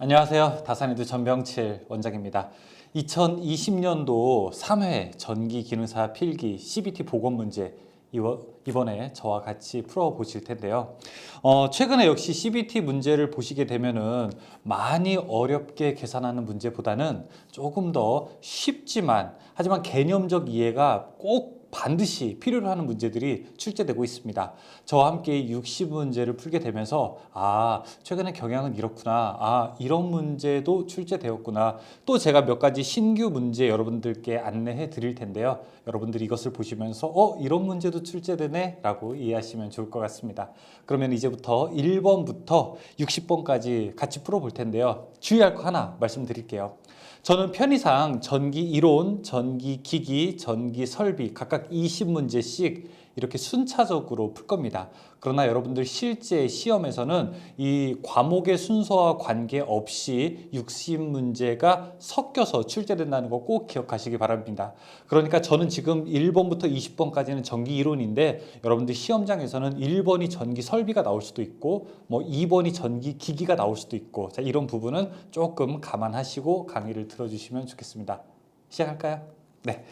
안녕하세요. 다산에드 전병칠 원장입니다. 2020년도 3회 전기기능사 필기 CBT 복원 문제 이번에 저와 같이 풀어보실 텐데요. 최근에 역시 CBT 문제를 보시게 되면은 많이 어렵게 계산하는 문제보다는 조금 더 쉽지만 하지만 개념적 이해가 꼭 반드시 필요로 하는 문제들이 출제되고 있습니다. 저와 함께 60문제를 풀게 되면서 최근에 경향은 이렇구나, 이런 문제도 출제되었구나, 또 제가 몇 가지 신규 문제 여러분들께 안내해 드릴 텐데요. 여러분들이 이것을 보시면서 이런 문제도 출제되네 라고 이해하시면 좋을 것 같습니다. 그러면 이제부터 1번부터 60번까지 같이 풀어볼 텐데요. 주의할 거 하나 말씀드릴게요. 저는 편의상 전기 이론, 전기 기기, 전기 설비 각각 20문제씩 이렇게 순차적으로 풀 겁니다. 그러나 여러분들 실제 시험에서는 이 과목의 순서와 관계없이 60문제가 섞여서 출제된다는 거 꼭 기억하시기 바랍니다. 그러니까 저는 지금 1번부터 20번까지는 전기 이론인데 여러분들 시험장에서는 1번이 전기 설비가 나올 수도 있고 2번이 전기 기기가 나올 수도 있고, 자, 이런 부분은 조금 감안하시고 강의를 들어주시면 좋겠습니다. 시작할까요? 네.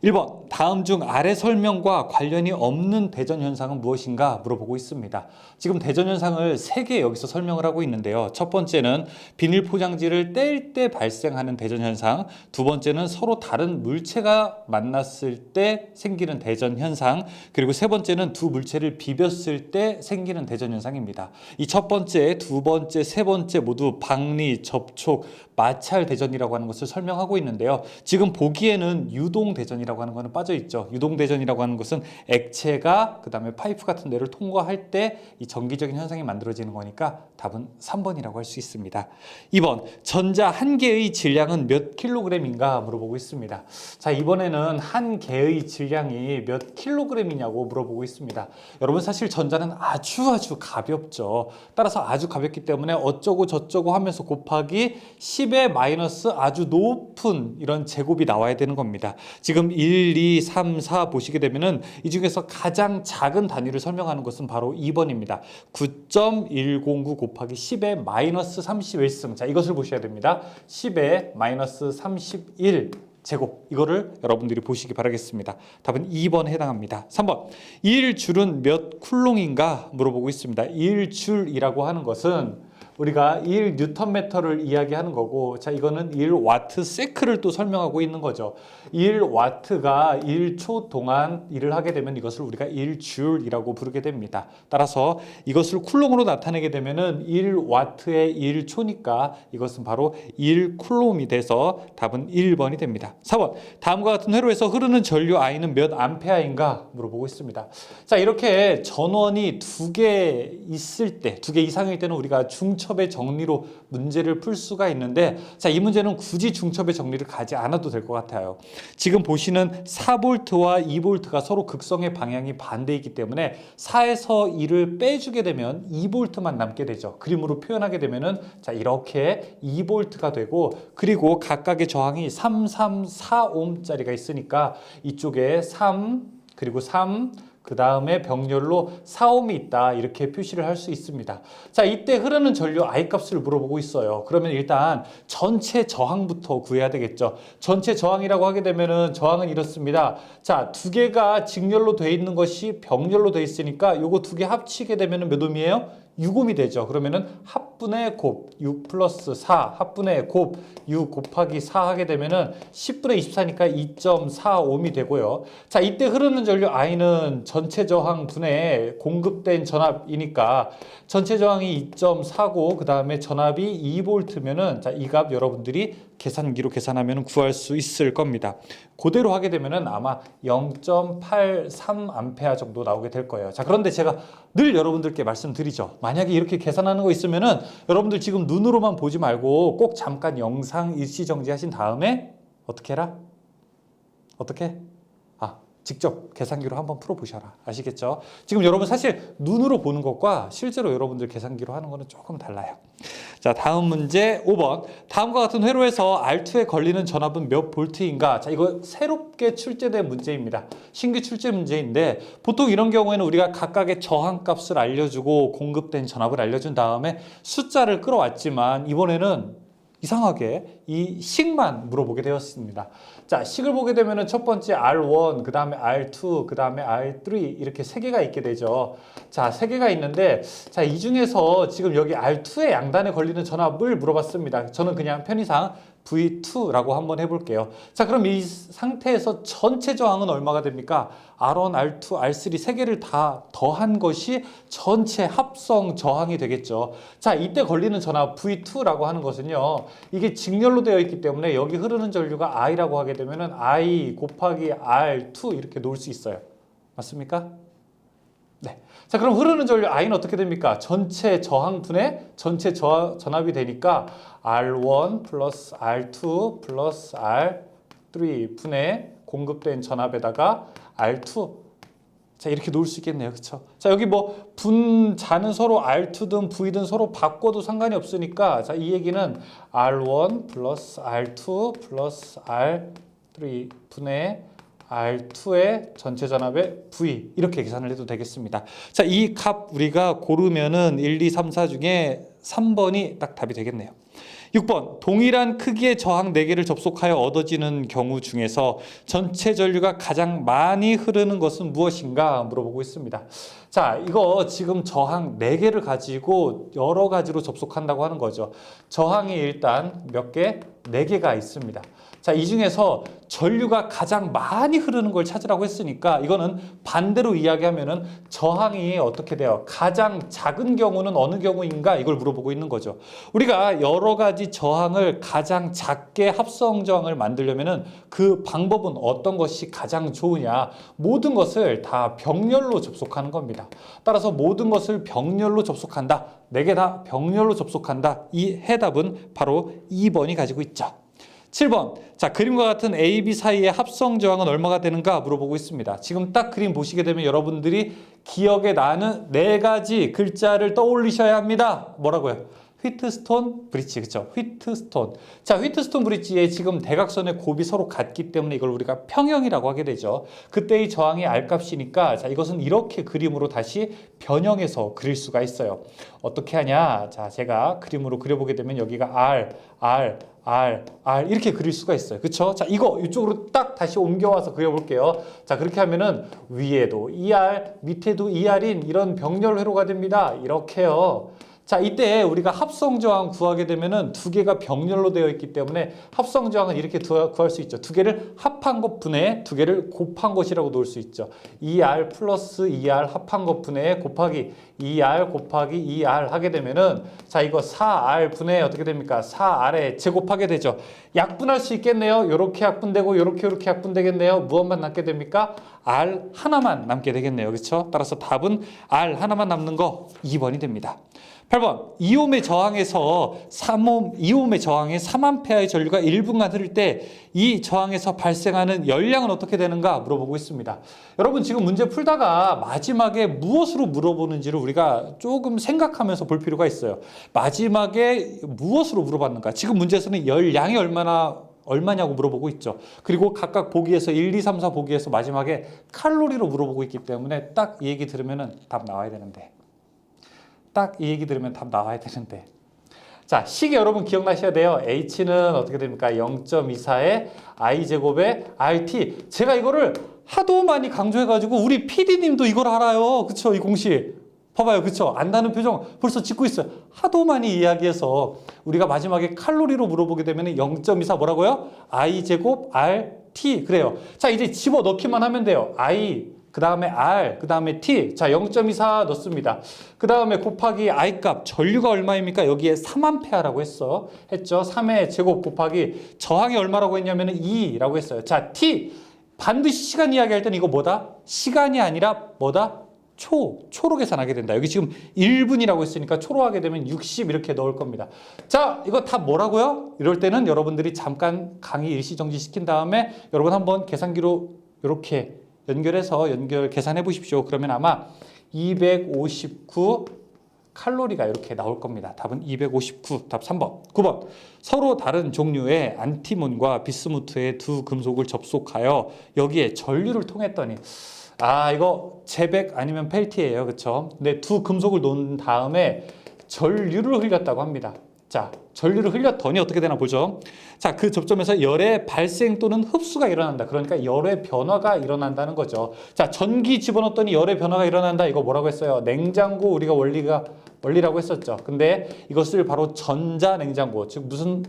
1번, 다음 중 아래 설명과 관련이 없는 대전현상은 무엇인가 물어보고 있습니다. 지금 대전현상을 3개 여기서 설명을 하고 있는데요. 첫 번째는 비닐 포장지를 뗄 때 발생하는 대전현상, 두 번째는 서로 다른 물체가 만났을 때 생기는 대전현상, 그리고 세 번째는 두 물체를 비볐을 때 생기는 대전현상입니다. 이 첫 번째, 두 번째, 세 번째 모두 박리, 접촉, 마찰 대전이라고 하는 것을 설명하고 있는데요. 지금 보기에는 유동 대전이라고 하는 것은 빠져 있죠. 유동 대전이라고 하는 것은 액체가 그다음에 파이프 같은 데를 통과할 때 이 전기적인 현상이 만들어지는 거니까 답은 3번이라고 할 수 있습니다. 2번, 전자 한 개의 질량은 몇 킬로그램인가 물어보고 있습니다. 자, 이번에는 한 개의 질량이 몇 킬로그램이냐고 물어보고 있습니다. 여러분, 사실 전자는 아주 가볍죠. 따라서 아주 가볍기 때문에 어쩌고 저쩌고 하면서 곱하기 10의 마이너스 아주 높은 이런 제곱이 나와야 되는 겁니다. 지금 1, 2, 3, 4 보시게 되면은 이 중에서 가장 작은 단위를 설명하는 것은 바로 2번입니다. 9.109 곱하기 10의 마이너스 31승. 자, 이것을 보셔야 됩니다. 10의 마이너스 31 제곱, 이거를 여러분들이 보시기 바라겠습니다. 답은 2번에 해당합니다. 3번, 1줄은 몇 쿨롱인가 물어보고 있습니다. 1줄이라고 하는 것은 우리가 1뉴턴미터를 이야기하는 거고, 자, 이거는 1와트 세크를 또 설명하고 있는 거죠. 1와트가 1초 동안 일을 하게 되면 이것을 우리가 1줄이라고 부르게 됩니다. 따라서 이것을 쿨롱으로 나타내게 되면은 1와트의 1초니까 이것은 바로 1쿨롬이 돼서 답은 1번이 됩니다. 4번, 다음과 같은 회로에서 흐르는 전류 I는 몇 암페어인가 물어보고 있습니다. 자, 이렇게 전원이 2개 있을 때, 2개 이상일 때는 우리가 중첩의 정리로 문제를 풀 수가 있는데, 자, 이 문제는 굳이 중첩의 정리를 가지 않아도 될 것 같아요. 지금 보시는 4V와 2V가 서로 극성의 방향이 반대이기 때문에 4에서 2를 빼주게 되면 2V만 남게 되죠. 그림으로 표현하게 되면은, 자, 이렇게 2V가 되고, 그리고 각각의 저항이 3, 3, 4ohm짜리가 있으니까 이쪽에 3, 그리고 3, 그 다음에 병렬로 4ohm이 있다, 이렇게 표시를 할 수 있습니다. 자, 이때 흐르는 전류 I 값을 물어보고 있어요. 그러면 일단 전체 저항부터 구해야 되겠죠. 전체 저항이라고 하게 되면은 저항은 이렇습니다. 자, 2개가 직렬로 돼 있는 것이 병렬로 돼 있으니까 요거 2개 합치게 되면은 몇 ohm이에요? 6ohm이 되죠. 그러면은 합분의 곱 6 플러스 4 합분의 곱 6 곱하기 4 하게 되면은 10분의 24니까 2.4ohm이 되고요. 자, 이때 흐르는 전류 I는 전체 저항 분의 공급된 전압이니까 전체 저항이 2.4고 그 다음에 전압이 2V면은, 자, 이 값 여러분들이 계산기로 계산하면 구할 수 있을 겁니다. 그대로 하게 되면은 아마 0.83A 정도 나오게 될 거예요. 자, 그런데 제가 늘 여러분들께 말씀드리죠. 만약에 이렇게 계산하는 거 있으면은 여러분들 지금 눈으로만 보지 말고 꼭 잠깐 영상 일시 정지하신 다음에 어떻게 해라? 어떻게? 직접 계산기로 한번 풀어보셔라. 아시겠죠? 지금 여러분 사실 눈으로 보는 것과 실제로 여러분들 계산기로 하는 거는 조금 달라요. 자, 다음 문제 5번. 다음과 같은 회로에서 R2에 걸리는 전압은 몇 볼트인가? 자, 이거 새롭게 출제된 문제입니다. 신규 출제 문제인데 보통 이런 경우에는 우리가 각각의 저항값을 알려주고 공급된 전압을 알려준 다음에 숫자를 끌어왔지만 이번에는 이상하게 이 식만 물어보게 되었습니다. 자, 식을 보게 되면은 첫 번째 R1, 그 다음에 R2, 그 다음에 R3 이렇게 세 개가 있게 되죠. 자, 세 개가 있는데 자, 이 중에서 지금 여기 R2의 양단에 걸리는 전압을 물어봤습니다. 저는 그냥 편의상 V2라고 한번 해볼게요. 자, 그럼 이 상태에서 전체 저항은 얼마가 됩니까? R1, R2, R3 세 개를 다 더한 것이 전체 합성 저항이 되겠죠. 자, 이때 걸리는 전압 V2라고 하는 것은요. 이게 직렬로 되어 있기 때문에 여기 흐르는 전류가 I라고 하게 되면은 I 곱하기 R2 이렇게 놓을 수 있어요. 맞습니까? 네. 자, 그럼 흐르는 전류 I는 어떻게 됩니까? 전체 저항분의 전체 전압이 되니까 R1 플러스 R2 플러스 R3 분의 공급된 전압에다가 R2. 자, 이렇게 놓을 수 있겠네요. 그렇죠? 자, 여기 뭐 분자는 서로 R2든 V든 서로 바꿔도 상관이 없으니까 자, 이 얘기는 R1 플러스 R2 플러스 R3 분의 R2의 전체 전압의 V 이렇게 계산을 해도 되겠습니다. 자, 이 값 우리가 고르면은 1, 2, 3, 4 중에 3번이 딱 답이 되겠네요. 6번. 동일한 크기의 저항 4개를 접속하여 얻어지는 경우 중에서 전체 전류가 가장 많이 흐르는 것은 무엇인가 물어보고 있습니다. 자, 이거 지금 저항 4개를 가지고 여러 가지로 접속한다고 하는 거죠. 저항이 일단 몇 개? 4개가 있습니다. 자, 이 중에서 전류가 가장 많이 흐르는 걸 찾으라고 했으니까 이거는 반대로 이야기하면은 저항이 어떻게 돼요? 가장 작은 경우는 어느 경우인가? 이걸 물어보고 있는 거죠. 우리가 여러 가지 저항을 가장 작게 합성 저항을 만들려면은 그 방법은 어떤 것이 가장 좋으냐? 모든 것을 다 병렬로 접속하는 겁니다. 따라서 모든 것을 병렬로 접속한다. 4개 다 병렬로 접속한다. 이 해답은 바로 2번이 가지고 있죠. 7번. 자, 그림과 같은 A, B 사이의 합성 저항은 얼마가 되는가 물어보고 있습니다. 지금 딱 그림 보시게 되면 여러분들이 기억에 나는 4가지 글자를 떠올리셔야 합니다. 뭐라고요? 휘트스톤 브릿지, 그렇죠? 휘트스톤. 자, 휘트스톤 브릿지에 지금 대각선의 곱이 서로 같기 때문에 이걸 우리가 평형이라고 하게 되죠. 그때의 저항이 R값이니까 자, 이것은 이렇게 그림으로 다시 변형해서 그릴 수가 있어요. 어떻게 하냐? 자, 제가 그림으로 그려보게 되면 여기가 R 이렇게 그릴 수가 있어요. 그렇죠? 자, 이거 이쪽으로 딱 다시 옮겨와서 그려볼게요. 자, 그렇게 하면은 위에도 ER, 밑에도 ER인 이런 병렬 회로가 됩니다. 이렇게요. 자, 이때 우리가 합성 저항 구하게 되면은 2개가 병렬로 되어 있기 때문에 합성 저항은 이렇게 구할 수 있죠. 2개를 합한 것 분의 2개를 곱한 것이라고 놓을 수 있죠. ER 플러스 ER 합한 것 분의 곱하기 ER 곱하기 ER 하게 되면은 자, 이거 4R 분의 어떻게 됩니까? 4R에 제곱하게 되죠. 약분할 수 있겠네요. 요렇게 약분되고 요렇게 약분되겠네요. 무엇만 남게 됩니까? R 하나만 남게 되겠네요. 그렇죠? 따라서 답은 R 하나만 남는 거 2번이 됩니다. 8번. 2옴의 저항에서 2옴의 저항에 3A의 전류가 1분간 흐를 때 이 저항에서 발생하는 열량은 어떻게 되는가 물어보고 있습니다. 여러분 지금 문제 풀다가 마지막에 무엇으로 물어보는지를 우리가 조금 생각하면서 볼 필요가 있어요. 마지막에 무엇으로 물어봤는가? 지금 문제에서는 열량이 얼마냐고 물어보고 있죠. 그리고 각각 보기에서 1, 2, 3, 4 보기에서 마지막에 칼로리로 물어보고 있기 때문에 딱 이 얘기 들으면 답 나와야 되는데. 딱 이 얘기 들으면 답 나와야 되는데. 자, 식 여러분 기억나셔야 돼요. H는 어떻게 됩니까? 0.24의 I제곱의 RT. 제가 이거를 하도 많이 강조해가지고 우리 PD님도 이걸 알아요. 그쵸? 이 공식. 봐봐요. 그쵸? 안다는 표정 벌써 짓고 있어요. 하도 많이 이야기해서 우리가 마지막에 칼로리로 물어보게 되면 0.24 뭐라고요? I제곱 RT. 그래요. 자, 이제 집어넣기만 하면 돼요. I 그 다음에 R, 그 다음에 T. 자, 0.24 넣습니다. 그 다음에 곱하기 I 값. 전류가 얼마입니까? 여기에 3A라고 했죠. 3의 제곱 곱하기 저항이 얼마라고 했냐면 2라고 했어요. 자, T. 반드시 시간 이야기할 때는 이거 뭐다? 시간이 아니라 뭐다? 초로 계산하게 된다. 여기 지금 1분이라고 했으니까 초로 하게 되면 60 이렇게 넣을 겁니다. 자, 이거 다 뭐라고요? 이럴 때는 여러분들이 잠깐 강의 일시정지 시킨 다음에 여러분 한번 계산기로 이렇게 연결 계산해 보십시오. 그러면 아마 259 칼로리가 이렇게 나올 겁니다. 답은 259, 답 3번. 9번. 서로 다른 종류의 안티몬과 비스무트의 두 금속을 접속하여 여기에 전류를 통했더니 이거 제백 아니면 펠티예요. 그렇죠? 근데 두 금속을 놓은 다음에 전류를 흘렸다고 합니다. 자, 전류를 흘렸더니 어떻게 되나 보죠. 자, 그 접점에서 열의 발생 또는 흡수가 일어난다. 그러니까 열의 변화가 일어난다는 거죠. 자, 전기 집어넣었더니 열의 변화가 일어난다. 이거 뭐라고 했어요? 냉장고 우리가 원리라고 했었죠. 근데 이것을 바로 전자냉장고, 즉 무슨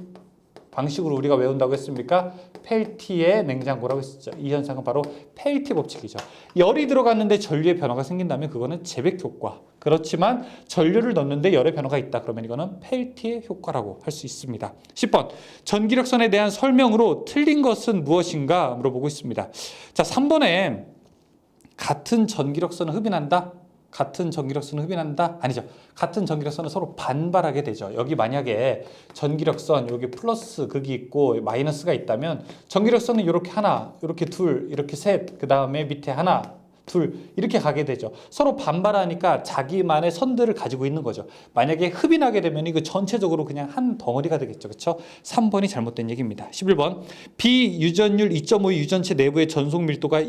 방식으로 우리가 외운다고 했습니까? 펠티의 냉장고라고 했었죠. 이 현상은 바로 펠티 법칙이죠. 열이 들어갔는데 전류의 변화가 생긴다면 그거는 제백 효과. 그렇지만 전류를 넣는데 열의 변화가 있다. 그러면 이거는 펠티의 효과라고 할 수 있습니다. 10번. 전기력선에 대한 설명으로 틀린 것은 무엇인가 물어보고 있습니다. 자, 3번에 같은 전기력선을 흡인한다? 같은 전기력선을 흡인한다? 아니죠. 같은 전기력선은 서로 반발하게 되죠. 여기 만약에 전기력선 여기 플러스 극이 있고 마이너스가 있다면 전기력선은 이렇게 하나, 이렇게 둘, 이렇게 셋, 그 다음에 밑에 하나, 둘 이렇게 가게 되죠. 서로 반발하니까 자기만의 선들을 가지고 있는 거죠. 만약에 흡인하게 되면 이거 전체적으로 그냥 한 덩어리가 되겠죠. 그렇죠? 3번이 잘못된 얘기입니다. 11번. 비유전율 2.5 유전체 내부의 전속 밀도가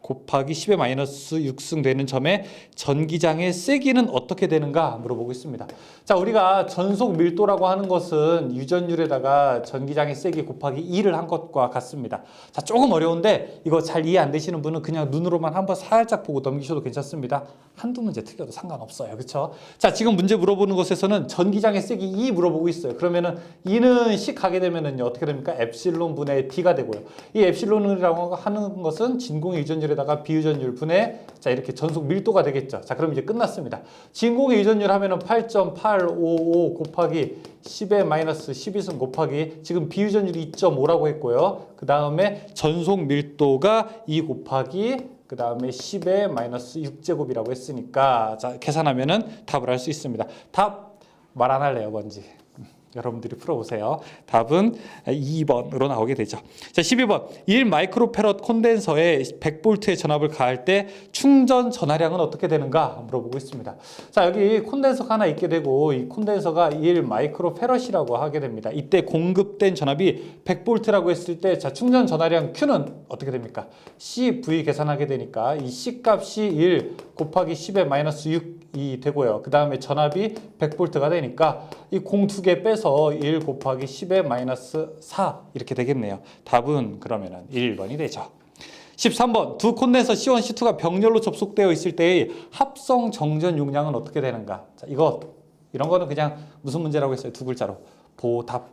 곱하기 10의 마이너스 6승 되는 점에 전기장의 세기는 어떻게 되는가 물어보고 있습니다. 자, 우리가 전속 밀도라고 하는 것은 유전율에다가 전기장의 세기 곱하기 2를 한 것과 같습니다. 자, 조금 어려운데 이거 잘 이해 안 되시는 분은 그냥 눈으로만 한번 살짝 보고 넘기셔도 괜찮습니다. 한두 문제 틀려도 상관없어요. 그렇죠? 자, 지금 문제 물어보는 것에서는 전기장의 세기 2 물어보고 있어요. 그러면은 2는 10 가게 되면은요 어떻게 됩니까? 엡실론 분의 D가 되고요. 이 엡실론이라고 하는 것은 진공의 유전율에다가 비유전율 분의 자 이렇게 전속 밀도가 되겠죠. 자, 그럼 이제 끝났습니다. 진공의 유전율 하면은 8.855 곱하기 10의 마이너스 12승 곱하기 지금 비유전율이 2.5라고 했고요. 그 다음에 전속 밀도가 2 곱하기 그 다음에 10의 마이너스 6제곱이라고 했으니까 자 계산하면은 답을 할 수 있습니다. 답 말 안 할래요. 뭔지. 여러분들이 풀어보세요. 답은 2번으로 나오게 되죠. 자, 12번. 1 마이크로패럿 콘덴서에 100V의 전압을 가할 때 충전 전하량은 어떻게 되는가 물어보고 있습니다. 자, 여기 콘덴서가 하나 있게 되고 이 콘덴서가 1 마이크로패럿이라고 하게 됩니다. 이때 공급된 전압이 100V라고 했을 때 자, 충전 전하량 Q는 어떻게 됩니까? CV 계산하게 되니까 이 C 값이 1 곱하기 10의 마이너스 6이 되고요. 그 다음에 전압이 100V가 되니까 이 공 두 개 빼서 1 곱하기 10의 마이너스 4 이렇게 되겠네요. 답은 그러면은 1번이 되죠. 13번. 두 콘덴서 C1, C2가 병렬로 접속되어 있을 때의 합성 정전 용량은 어떻게 되는가? 자, 이런 거는 그냥 무슨 문제라고 했어요? 두 글자로. 보답.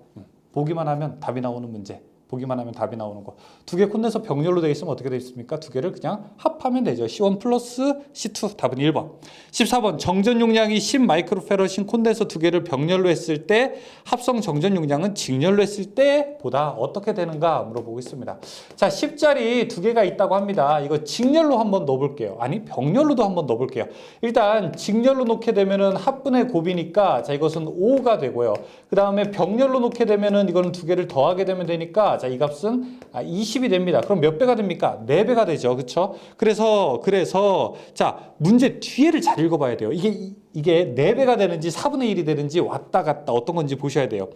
보기만 하면 답이 나오는 문제. 보기만 하면 답이 나오는 거. 두 개 콘덴서 병렬로 되어 있으면 어떻게 되어 있습니까? 두 개를 그냥 합하면 되죠. C1 플러스 C2 답은 1번. 14번. 정전 용량이 10 마이크로패럿인 콘덴서 두 개를 병렬로 했을 때 합성 정전 용량은 직렬로 했을 때보다 어떻게 되는가 물어보고 있습니다. 자, 10짜리 두 개가 있다고 합니다. 이거 직렬로 한번 넣어볼게요. 아니 병렬로도 한번 넣어볼게요. 일단 직렬로 놓게 되면은 합분의 곱이니까 자 이것은 5가 되고요. 그 다음에 병렬로 놓게 되면은 이거는 두 개를 더하게 되면 되니까 자, 이 값은 20이 됩니다. 그럼 몇 배가 됩니까? 4배가 되죠. 그렇죠? 그래서 자, 문제 뒤에를 잘 읽어봐야 돼요. 이게 4배가 되는지 4분의 1이 되는지 왔다 갔다 어떤 건지 보셔야 돼요.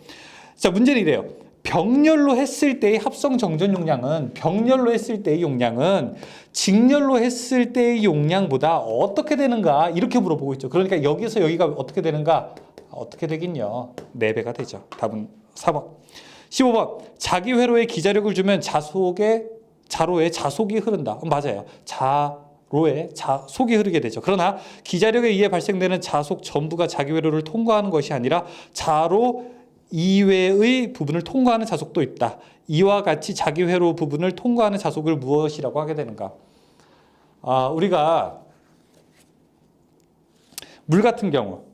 자, 문제는 이래요. 병렬로 했을 때의 합성 정전 용량은 병렬로 했을 때의 용량은 직렬로 했을 때의 용량보다 어떻게 되는가 이렇게 물어보고 있죠. 그러니까 여기서 여기가 어떻게 되는가? 어떻게 되긴요. 4배가 되죠. 답은 4번. 15번. 자기 회로에 기자력을 주면 자로에 자속이 흐른다. 맞아요. 자로에 자속이 흐르게 되죠. 그러나 기자력에 의해 발생되는 자속 전부가 자기 회로를 통과하는 것이 아니라 자로 이외의 부분을 통과하는 자속도 있다. 이와 같이 자기 회로 부분을 통과하는 자속을 무엇이라고 하게 되는가? 우리가 물 같은 경우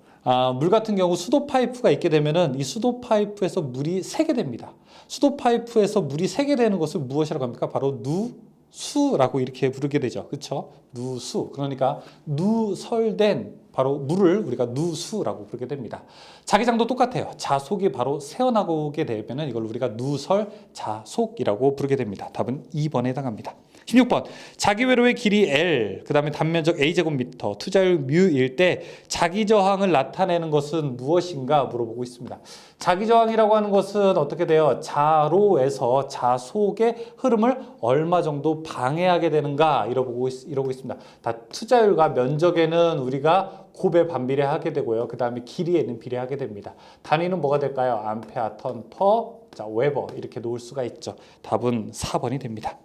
수도 파이프가 있게 되면은 이 수도 파이프에서 물이 새게 됩니다. 수도 파이프에서 물이 새게 되는 것을 무엇이라고 합니까? 바로 누수라고 이렇게 부르게 되죠. 그렇죠? 누수. 그러니까 누설된 바로 물을 우리가 누수라고 부르게 됩니다. 자기장도 똑같아요. 자속이 바로 새어나오게 되면은 이걸 우리가 누설 자속이라고 부르게 됩니다. 답은 2번에 해당합니다. 16번 자기 회로의 길이 L 그 다음에 단면적 A제곱미터 투자율 뮤일 때 자기 저항을 나타내는 것은 무엇인가 물어보고 있습니다. 자기 저항이라고 하는 것은 어떻게 돼요? 자로에서 자속의 흐름을 얼마 정도 방해하게 되는가 이러고 있습니다. 다 투자율과 면적에는 우리가 곱에 반비례하게 되고요. 그 다음에 길이에는 비례하게 됩니다. 단위는 뭐가 될까요? 암페어, 턴, 퍼, 자, 웨버 이렇게 놓을 수가 있죠. 답은 4번이 됩니다.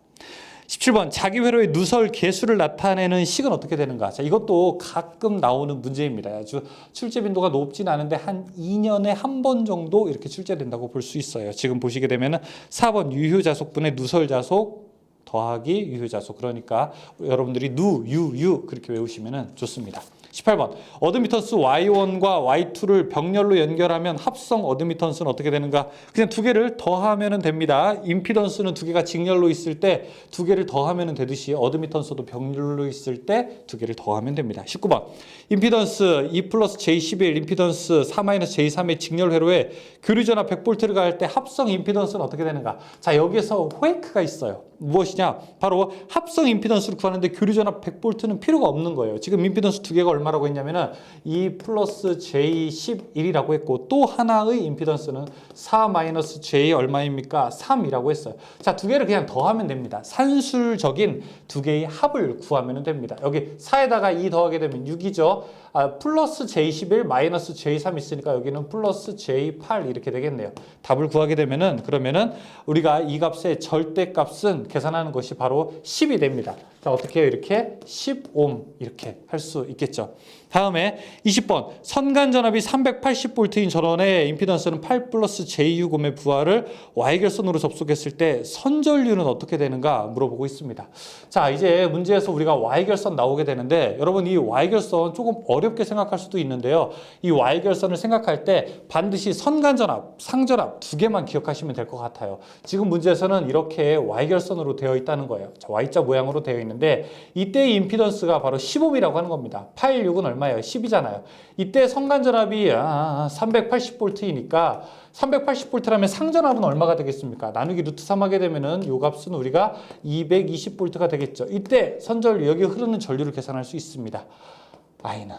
17번 자기 회로의 누설 개수를 나타내는 식은 어떻게 되는가? 자, 이것도 가끔 나오는 문제입니다. 아주 출제 빈도가 높진 않은데 한 2년에 한 번 정도 이렇게 출제된다고 볼 수 있어요. 지금 보시게 되면은 4번 유효자속분의 누설자속 더하기 유효자속. 그러니까 여러분들이 유 그렇게 외우시면 좋습니다. 18번 어드미턴스 Y1과 Y2를 병렬로 연결하면 합성 어드미턴스는 어떻게 되는가? 그냥 두 개를 더하면 됩니다. 임피던스는 두 개가 직렬로 있을 때 두 개를 더하면 되듯이 어드미턴스도 병렬로 있을 때 두 개를 더하면 됩니다. 19번 임피던스 2 플러스 J11 임피던스 4 마이너스 J3의 직렬 회로에 교류전압 100V를 가할 때 합성 임피던스는 어떻게 되는가? 자, 여기에서 호에크가 있어요. 무엇이냐? 바로 합성 임피던스를 구하는데 교류전압 100V는 필요가 없는 거예요. 지금 임피던스 두 개가 얼마라고 했냐면은 2 플러스 J11이라고 했고 또 하나의 임피던스는 4 마이너스 J 얼마입니까? 3이라고 했어요. 자, 두 개를 그냥 더하면 됩니다. 산술적인 두 개의 합을 구하면 됩니다. 여기 4에다가 2 더하게 되면 6이죠. 플러스 J11 마이너스 J3 있으니까 여기는 플러스 J8 이렇게 되겠네요. 답을 구하게 되면은 그러면은 우리가 이 값의 절대값은 계산하는 것이 바로 10이 됩니다. 자, 어떻게 해요? 이렇게 10옴 이렇게 할 수 있겠죠. 다음에 20번 선간전압이 380V인 전원의 임피던스는 8 플러스 J6옴의 부하를 Y결선으로 접속했을 때 선전류는 어떻게 되는가 물어보고 있습니다. 자, 이제 문제에서 우리가 Y결선 나오게 되는데 여러분 이 Y결선 조금 어렵게 생각할 수도 있는데요. 이 Y결선을 생각할 때 반드시 선간전압, 상전압 두 개만 기억하시면 될 것 같아요. 지금 문제에서는 이렇게 Y결선으로 되어 있다는 거예요. 자, Y자 모양으로 되어 있는데 이때의 임피던스가 바로 10옴이라고 하는 겁니다. 8, 6은 얼마예요? 10이잖아요. 이때 선간전압이 380V니까 380V라면 상전압은 얼마가 되겠습니까? 나누기 루트 3 하게 되면은 요 값은 우리가 220V가 되겠죠. 이때 선전류, 여기 흐르는 전류를 계산할 수 있습니다. I는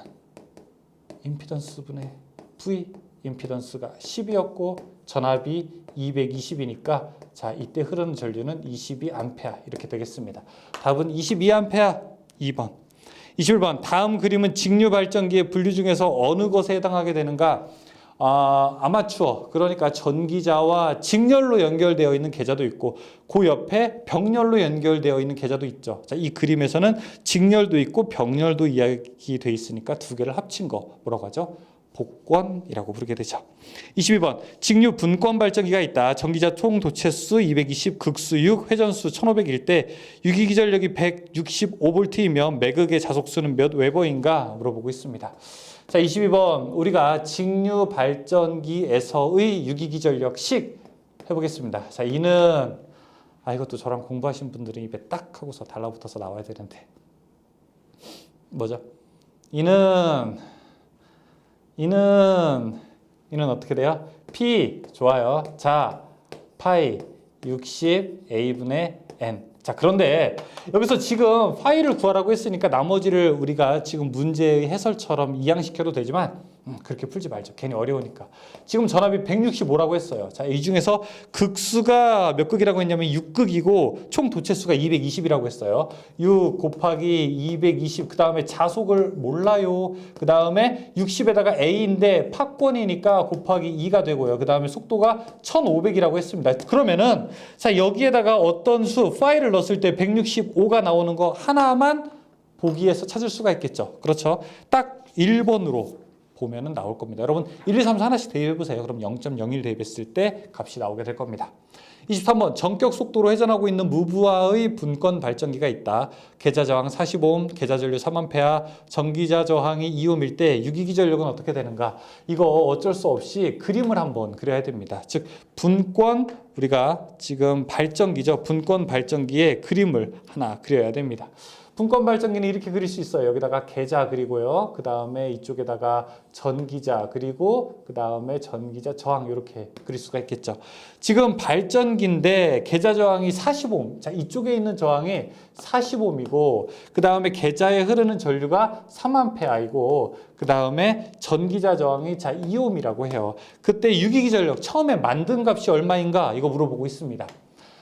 임피던스분의 V, 임피던스가 10이었고 전압이 220이니까 자, 이때 흐르는 전류는 22A 이렇게 되겠습니다. 답은 22A 2번. 21번 다음 그림은 직류 발전기의 분류 중에서 어느 것에 해당하게 되는가? 아마추어 그러니까 전기자와 직렬로 연결되어 있는 계좌도 있고 그 옆에 병렬로 연결되어 있는 계좌도 있죠. 자, 이 그림에서는 직렬도 있고 병렬도 이야기되어 있으니까 두 개를 합친 거 뭐라고 하죠? 복권이라고 부르게 되죠. 22번 직류 분권 발전기가 있다. 전기자 총 도체수 220, 극수 6, 회전수 1500일 때 유기기전력이 165V이면 매극의 자속수는 몇 웨버인가 물어보고 있습니다. 자, 22번 우리가 직류 발전기에서의 유기기전력식 해보겠습니다. 자, 이는 이것도 저랑 공부하신 분들은 입에 딱 하고서 달라붙어서 나와야 되는데 뭐죠? 이는 어떻게 돼요? P 좋아요. 자, 파이 60 A분의 N. 자, 그런데 여기서 지금 파이를 구하라고 했으니까 나머지를 우리가 지금 문제의 해설처럼 이양시켜도 되지만 그렇게 풀지 말죠. 괜히 어려우니까. 지금 전압이 165라고 했어요. 자, 이 중에서 극수가 몇 극이라고 했냐면 6극이고 총 도체수가 220이라고 했어요. 6 곱하기 220, 그 다음에 자속을 몰라요. 그 다음에 60에다가 A인데 팍권이니까 곱하기 2가 되고요. 그 다음에 속도가 1500이라고 했습니다. 그러면은 자, 여기에다가 어떤 수, 파이를 넣었을 때 165가 나오는 거 하나만 보기에서 찾을 수가 있겠죠. 그렇죠. 딱 1번으로 보면은 나올 겁니다. 여러분 1, 2, 3, 4 하나씩 대입해 보세요. 그럼 0.01 대입했을 때 값이 나오게 될 겁니다. 23번 전격 속도로 회전하고 있는 무부하의 분권 발전기가 있다. 계좌 저항 40옴, 계좌 전류 3A, 전기자 저항이 2옴일 때 유기기전력은 어떻게 되는가? 이거 어쩔 수 없이 그림을 한번 그려야 됩니다. 즉 분권 우리가 지금 발전기죠. 분권 발전기의 그림을 하나 그려야 됩니다. 분권 발전기는 이렇게 그릴 수 있어요. 여기다가 계자 그리고요. 그 다음에 이쪽에다가 전기자 그리고 그 다음에 전기자 저항 이렇게 그릴 수가 있겠죠. 지금 발전기인데 계자 저항이 40옴. 자, 이쪽에 있는 저항이 40옴이고 그 다음에 계자에 흐르는 전류가 3A이고 그 다음에 전기자 저항이 자 2옴이라고 해요. 그때 유기기 전력 처음에 만든 값이 얼마인가 이거 물어보고 있습니다.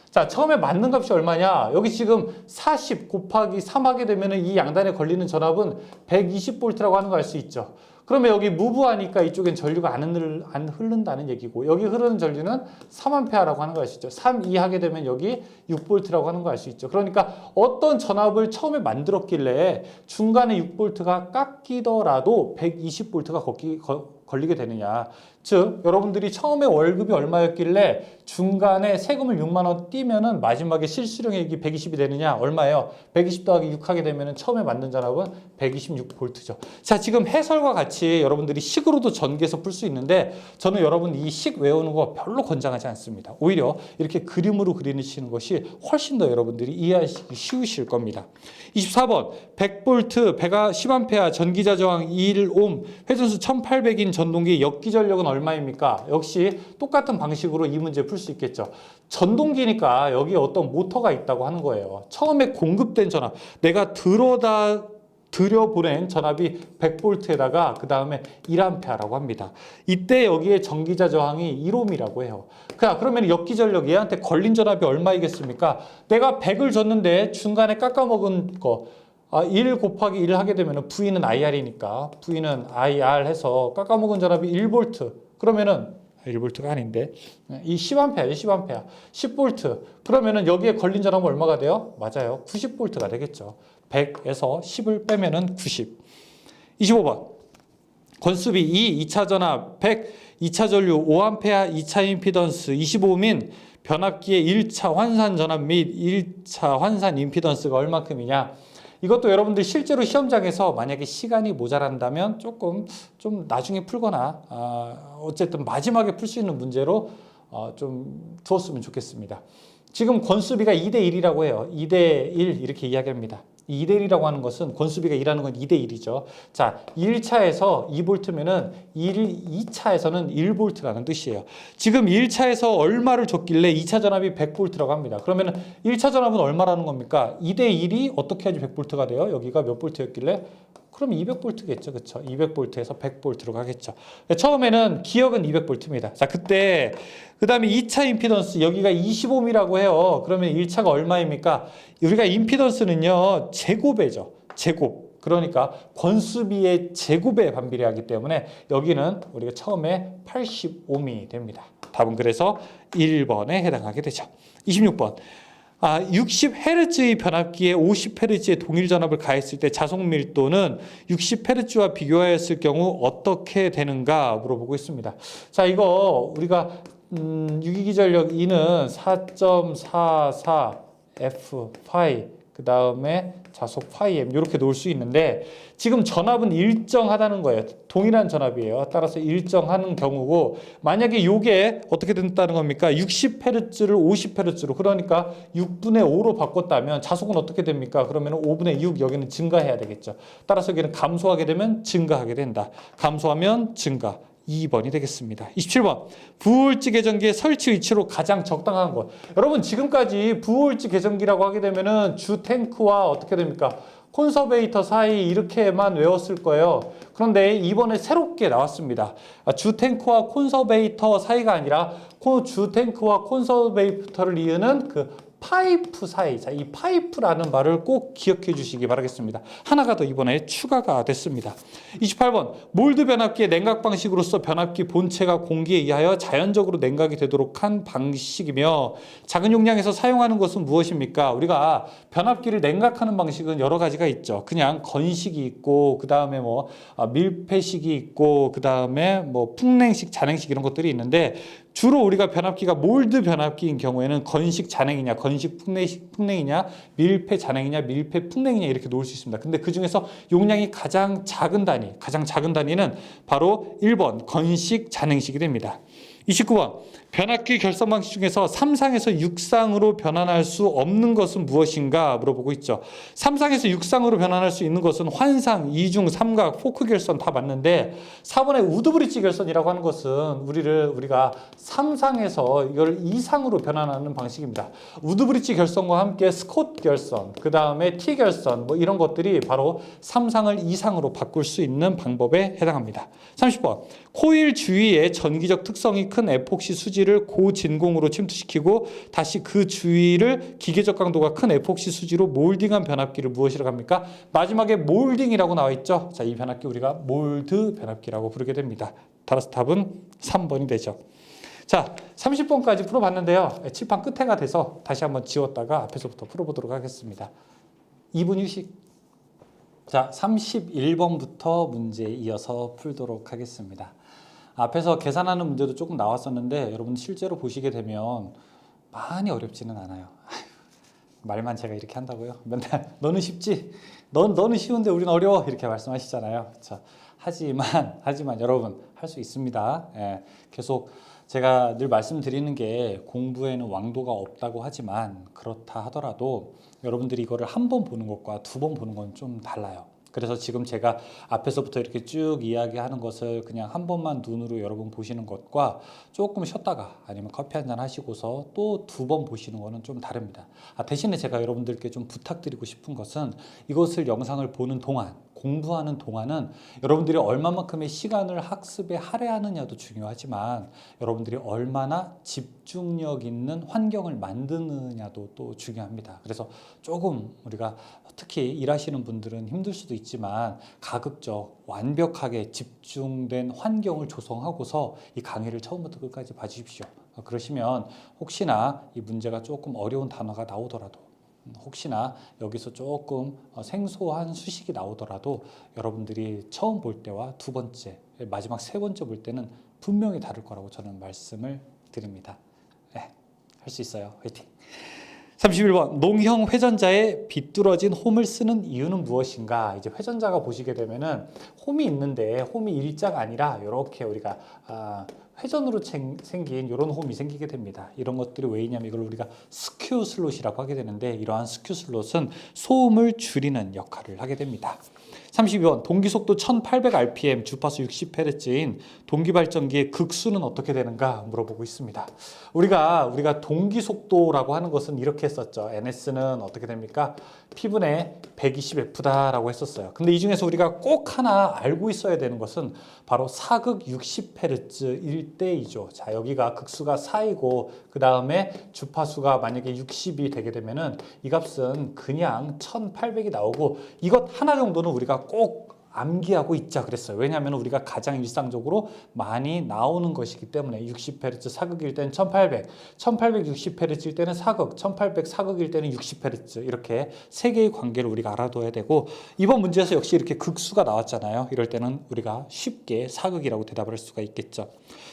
자, 처음에 만든 값이 얼마냐? 여기 지금 40 곱하기 3 하게 되면 이 양단에 걸리는 전압은 120V라고 하는 거 알 수 있죠. 그러면 여기 무브하니까 이쪽엔 전류가 안 흐른다는 얘기고 여기 흐르는 전류는 3A라고 하는 거 알 수 있죠. 3, 2 하게 되면 여기 6V라고 하는 거 알 수 있죠. 그러니까 어떤 전압을 처음에 만들었길래 중간에 6V가 깎이더라도 120V가 걸리게 되느냐. 즉 여러분들이 처음에 월급이 얼마였길래 중간에 세금을 6만 원 띄면은 마지막에 실수령액이 120이 되느냐. 얼마예요? 120 더하기 6 하게 되면은 처음에 만든 전압은 126V죠. 자, 지금 해설과 같이 여러분들이 식으로도 전기에서 풀 수 있는데 저는 여러분 이 식 외우는 거 별로 권장하지 않습니다. 오히려 이렇게 그림으로 그리시는 것이 훨씬 더 여러분들이 이해하시기 쉬우실 겁니다. 24번 100V 10A 전기자 저항 1옴 회전수 1800인 전동기 역기 전력은 얼마입니까? 역시 똑같은 방식으로 이 문제 풀 수 있겠죠. 전동기니까 여기에 어떤 모터가 있다고 하는 거예요. 처음에 공급된 전압, 내가 들여보낸 전압이 100V에다가 그 다음에 1A라고 합니다. 이때 여기에 전기자 저항이 1옴이라고 해요. 그러면 역기 전력 얘한테 걸린 전압이 얼마이겠습니까? 내가 100을 줬는데 중간에 깎아먹은 거 1 곱하기 1 하게 되면 V는 IR이니까 V는 IR 해서 깎아먹은 전압이 1V. 그러면은 1V가 아닌데 이 10A죠. 10A. 10V. 그러면은 여기에 걸린 전압은 얼마가 돼요? 맞아요. 90V가 되겠죠. 100에서 10을 빼면은 90. 25번. 건수비 2, 2차 전압 100, 2차 전류 5A, 2차 임피던스 25옴인 변압기의 1차 환산 전압 및 1차 환산 임피던스가 얼마큼이냐? 이것도 여러분들 실제로 시험장에서 만약에 시간이 모자란다면 조금 좀 나중에 풀거나 어쨌든 마지막에 풀 수 있는 문제로 좀 두었으면 좋겠습니다. 지금 권수비가 2대1이라고 해요. 2대1 이렇게 이야기합니다. 2대1이라고 하는 것은 권수비가 2라는 건 2대1이죠. 자, 1차에서 2V면은 2차에서는 1V라는 뜻이에요. 지금 1차에서 얼마를 줬길래 2차 전압이 100V라고 합니다. 그러면은 1차 전압은 얼마라는 겁니까? 2대1이 어떻게 해야지 100V가 돼요? 여기가 몇 V였길래? 그럼 200V겠죠. 그쵸? 200V에서 100V로 가겠죠. 처음에는 기억은 200V입니다. 자, 그때 그 다음에 2차 임피던스 여기가 20옴이라고 해요. 그러면 1차가 얼마입니까? 우리가 임피던스는요. 제곱이죠. 제곱. 그러니까 권수비의 제곱에 반비례하기 때문에 여기는 우리가 처음에 80옴이 됩니다. 답은 그래서 1번에 해당하게 되죠. 26번. 60Hz의 변압기에 50Hz의 동일 전압을 가했을 때 자속 밀도는 60Hz와 비교하였을 경우 어떻게 되는가 물어보고 있습니다. 자, 이거 우리가 유기기 전력 E는 4.44 F 파이 그 다음에 자속 파이 M 이렇게 놓을 수 있는데 지금 전압은 일정하다는 거예요. 동일한 전압이에요. 따라서 일정하는 경우고 만약에 이게 어떻게 된다는 겁니까? 60Hz를 50Hz로 그러니까 6분의 5로 바꿨다면 자속은 어떻게 됩니까? 그러면 5분의 6 여기는 증가해야 되겠죠. 따라서 여기는 감소하게 되면 증가하게 된다. 감소하면 증가. 2번이 되겠습니다. 27번. 부호일지 계전기의 설치 위치로 가장 적당한 것. 여러분 지금까지 부호일지 계전기라고 하게 되면은 주 탱크와 어떻게 됩니까? 콘서베이터 사이 이렇게만 외웠을 거예요. 그런데 이번에 새롭게 나왔습니다. 주 탱크와 콘서베이터 사이가 아니라 주 탱크와 콘서베이터를 이으는 그 파이프 사이. 자, 이 파이프라는 말을 꼭 기억해 주시기 바라겠습니다. 하나가 더 이번에 추가가 됐습니다. 28번. 몰드 변압기의 냉각 방식으로서 변압기 본체가 공기에 의하여 자연적으로 냉각이 되도록 한 방식이며 작은 용량에서 사용하는 것은 무엇입니까? 우리가 변압기를 냉각하는 방식은 여러 가지가 있죠. 그냥 건식이 있고 그 다음에 뭐 밀폐식이 있고 그 다음에 뭐 풍냉식, 잔행식 이런 것들이 있는데 주로 우리가 변압기가 몰드 변압기인 경우에는 건식 잔행이냐, 건식 풍냉이냐, 밀폐 잔행이냐, 밀폐 풍냉이냐 이렇게 놓을 수 있습니다. 근데 그 중에서 용량이 가장 작은 단위는 바로 1번 건식 잔행식이 됩니다. 29번. 변압기 결선 방식 중에서 3상에서 6상으로 변환할 수 없는 것은 무엇인가 물어보고 있죠. 3상에서 6상으로 변환할 수 있는 것은 환상, 이중, 삼각, 포크 결선 다 맞는데 4번의 우드 브릿지 결선이라고 하는 것은 우리가 3상에서 이걸 2상으로 변환하는 방식입니다. 우드 브릿지 결선과 함께 스콧 결선, 그 다음에 T 결선 뭐 이런 것들이 바로 3상을 2상으로 바꿀 수 있는 방법에 해당합니다. 30번. 코일 주위에 전기적 특성이 큰 에폭시 수지를 고진공으로 침투시키고 다시 그 주위를 기계적 강도가 큰 에폭시 수지로 몰딩한 변압기를 무엇이라고 합니까? 마지막에 몰딩이라고 나와 있죠. 자, 이 변압기 우리가 몰드 변압기라고 부르게 됩니다. 따라서 답은 3번이 되죠. 자, 30번까지 풀어봤는데요. 칠판 끝에가 돼서 다시 한번 지웠다가 앞에서부터 풀어보도록 하겠습니다. 2분 휴식. 자, 31번부터 문제 이어서 풀도록 하겠습니다. 앞에서 계산하는 문제도 조금 나왔었는데 여러분 실제로 보시게 되면 많이 어렵지는 않아요. 말만 제가 이렇게 한다고요? 맨날 너는 쉽지? 너는 쉬운데 우리는 어려워 이렇게 말씀하시잖아요. 자, 하지만 여러분 할 수 있습니다. 예, 계속 제가 늘 말씀드리는 게 공부에는 왕도가 없다고 하지만 그렇다 하더라도 여러분들이 이거를 한 번 보는 것과 두 번 보는 건 좀 달라요. 그래서 지금 제가 앞에서부터 이렇게 쭉 이야기하는 것을 그냥 한 번만 눈으로 여러분 보시는 것과 조금 쉬었다가 아니면 커피 한잔 하시고서 또 두 번 보시는 거는 좀 다릅니다. 대신에 제가 여러분들께 좀 부탁드리고 싶은 것은 이것을 영상을 보는 동안 공부하는 동안은 여러분들이 얼마만큼의 시간을 학습에 할애하느냐도 중요하지만 여러분들이 얼마나 집중력 있는 환경을 만드느냐도 또 중요합니다. 그래서 조금 우리가 특히 일하시는 분들은 힘들 수도 있지만 가급적 완벽하게 집중된 환경을 조성하고서 이 강의를 처음부터 끝까지 봐주십시오. 그러시면 혹시나 이 문제가 조금 어려운 단어가 나오더라도 혹시나 여기서 조금 생소한 수식이 나오더라도 여러분들이 처음 볼 때와 두 번째, 마지막 세 번째 볼 때는 분명히 다를 거라고 저는 말씀을 드립니다. 네, 할 수 있어요. 화이팅! 31번. 농형 회전자에 비뚤어진 홈을 쓰는 이유는 무엇인가? 이제 회전자가 보시게 되면은 홈이 있는데 홈이 일자가 아니라 이렇게 우리가 회전으로 생긴 이런 홈이 생기게 됩니다. 이런 것들이 왜 있냐면 이걸 우리가 스큐 슬롯이라고 하게 되는데 이러한 스큐 슬롯은 소음을 줄이는 역할을 하게 됩니다. 32번. 동기속도 1800rpm 주파수 60Hz인 동기발전기의 극수는 어떻게 되는가 물어보고 있습니다. 우리가 동기속도라고 하는 것은 이렇게 했었죠. NS는 어떻게 됩니까? P분의 120F다라고 했었어요. 근데 이 중에서 우리가 꼭 하나 알고 있어야 되는 것은 바로 사극 60Hz일 때이죠. 자, 여기가 극수가 4이고 그 다음에 주파수가 만약에 60이 되게 되면은 이 값은 그냥 1800이 나오고 이것 하나 정도는 우리가 꼭 암기하고 있자 그랬어요. 왜냐하면 우리가 가장 일상적으로 많이 나오는 것이기 때문에 60Hz 사극일 때는 1800, 1860Hz일 때는 사극, 1800 사극일 때는 60Hz 이렇게 세 개의 관계를 우리가 알아둬야 되고 이번 문제에서 역시 이렇게 극수가 나왔잖아요. 이럴 때는 우리가 쉽게 사극이라고 대답을 할 수가 있겠죠.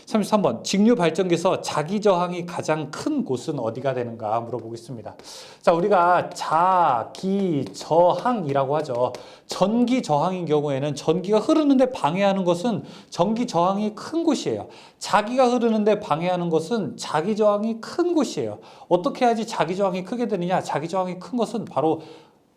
33번. 직류 발전기에서 자기 저항이 가장 큰 곳은 어디가 되는가 물어보고 있습니다. 자, 우리가 자기 저항이라고 하죠. 전기 저항인 경우에는 전기가 흐르는데 방해하는 것은 전기 저항이 큰 곳이에요. 자기가 흐르는데 방해하는 것은 자기 저항이 큰 곳이에요. 어떻게 해야지 자기 저항이 크게 되느냐? 자기 저항이 큰 것은 바로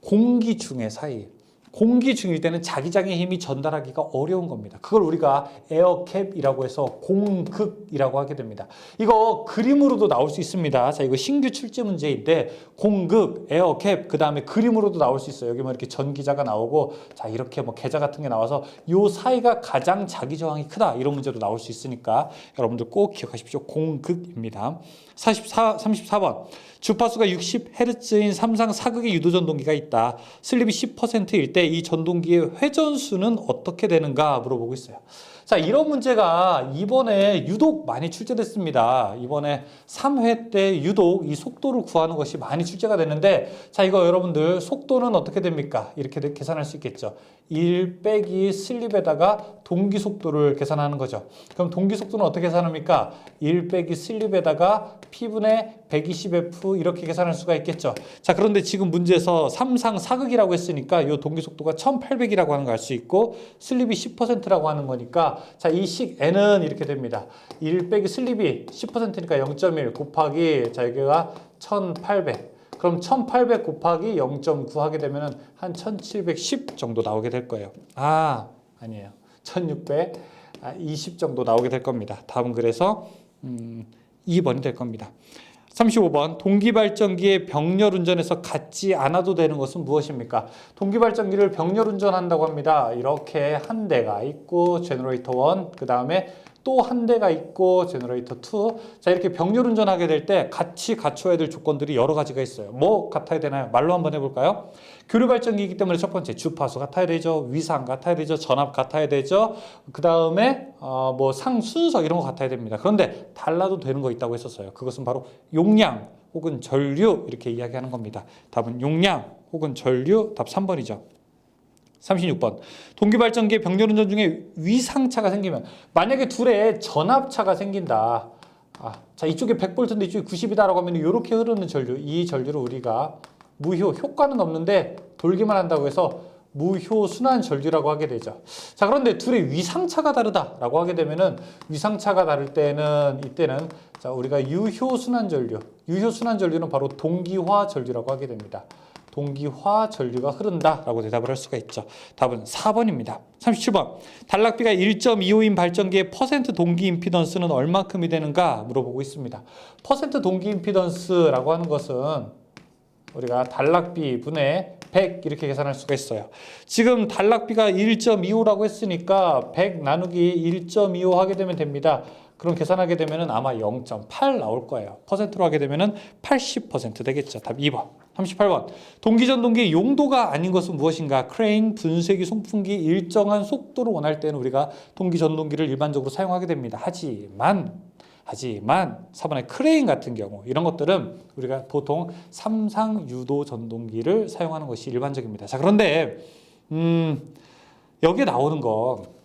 공기 중의 사이. 공기 중일 때는 자기장의 힘이 전달하기가 어려운 겁니다. 그걸 우리가 에어캡이라고 해서 공극이라고 하게 됩니다. 이거 그림으로도 나올 수 있습니다. 자, 이거 신규 출제 문제인데 공극, 에어캡, 그 다음에 그림으로도 나올 수 있어요. 여기 뭐 이렇게 전기자가 나오고 자 이렇게 뭐 계좌 같은 게 나와서 요 사이가 가장 자기 저항이 크다 이런 문제도 나올 수 있으니까 여러분들 꼭 기억하십시오. 공극입니다. 34번. 주파수가 60Hz인 삼상 사극의 유도전동기가 있다. 슬립이 10%일 때 이 전동기의 회전수는 어떻게 되는가 물어보고 있어요. 자, 이런 문제가 이번에 유독 많이 출제됐습니다. 이번에 3회 때 유독 이 속도를 구하는 것이 많이 출제가 됐는데 자, 이거 여러분들 속도는 어떻게 됩니까? 이렇게 계산할 수 있겠죠. 1 빼기 슬립에다가 동기 속도를 계산하는 거죠. 그럼 동기 속도는 어떻게 계산합니까? 1 빼기 슬립에다가 P분의 120F 이렇게 계산할 수가 있겠죠. 자, 그런데 지금 문제에서 3상 4극이라고 했으니까 이 동기 속도가 1800이라고 하는 걸 알 수 있고 슬립이 10%라고 하는 거니까 자, 이 식 N은 이렇게 됩니다. 1 빼기 슬립이 10%니까 0.1 곱하기 자, 여기가 1800. 그럼 1800 곱하기 0.9 하게 되면은 한 1710 정도 나오게 될 거예요. 아니에요. 1620 정도 나오게 될 겁니다. 답은 그래서 2번이 될 겁니다. 35번 동기발전기의 병렬 운전에서 갖지 않아도 되는 것은 무엇입니까? 동기발전기를 병렬 운전한다고 합니다. 이렇게 한 대가 있고 제너레이터 1, 그 다음에 또 한 대가 있고 제너레이터 2. 자, 이렇게 병렬 운전하게 될 때 같이 갖춰야 될 조건들이 여러 가지가 있어요. 뭐 같아야 되나요? 말로 한번 해볼까요? 교류 발전기이기 때문에 첫 번째 주파수 같아야 되죠. 위상 같아야 되죠. 전압 같아야 되죠. 그 다음에 뭐 상 순서 이런 거 같아야 됩니다. 그런데 달라도 되는 거 있다고 했었어요. 그것은 바로 용량 혹은 전류 이렇게 이야기하는 겁니다. 답은 용량 혹은 전류, 답 3번이죠. 36번 동기발전기의 병렬운전 중에 위상차가 생기면 만약에 둘에 전압차가 생긴다. 자, 이쪽에 100V인데 이쪽에 90이다라고 하면 이렇게 흐르는 전류, 이 전류를 우리가 무효, 효과는 없는데 돌기만 한다고 해서 무효 순환 전류라고 하게 되죠. 자, 그런데 둘의 위상차가 다르다라고 하게 되면은 위상차가 다를 때는 이때는 자, 우리가 유효 순환 전류, 유효 순환 전류는 바로 동기화 전류라고 하게 됩니다. 동기화 전류가 흐른다라고 대답을 할 수가 있죠. 답은 4번입니다. 37번 단락비가 1.25인 발전기의 퍼센트 동기 임피던스는 얼마큼이 되는가 물어보고 있습니다. 퍼센트 동기 임피던스라고 하는 것은 우리가 단락비 분의 100 이렇게 계산할 수가 있어요. 지금 단락비가 1.25라고 했으니까 100 나누기 1.25 하게 되면 됩니다. 그럼 계산하게 되면은 아마 0.8 나올 거예요. 퍼센트로 하게 되면은 80% 되겠죠. 답 2번. 38번. 동기전동기의 용도가 아닌 것은 무엇인가? 크레인, 분쇄기, 송풍기 일정한 속도로 원할 때는 우리가 동기전동기를 일반적으로 사용하게 됩니다. 하지만 4번의 크레인 같은 경우 이런 것들은 우리가 보통 3상 유도 전동기를 사용하는 것이 일반적입니다. 자, 그런데 여기에 나오는 거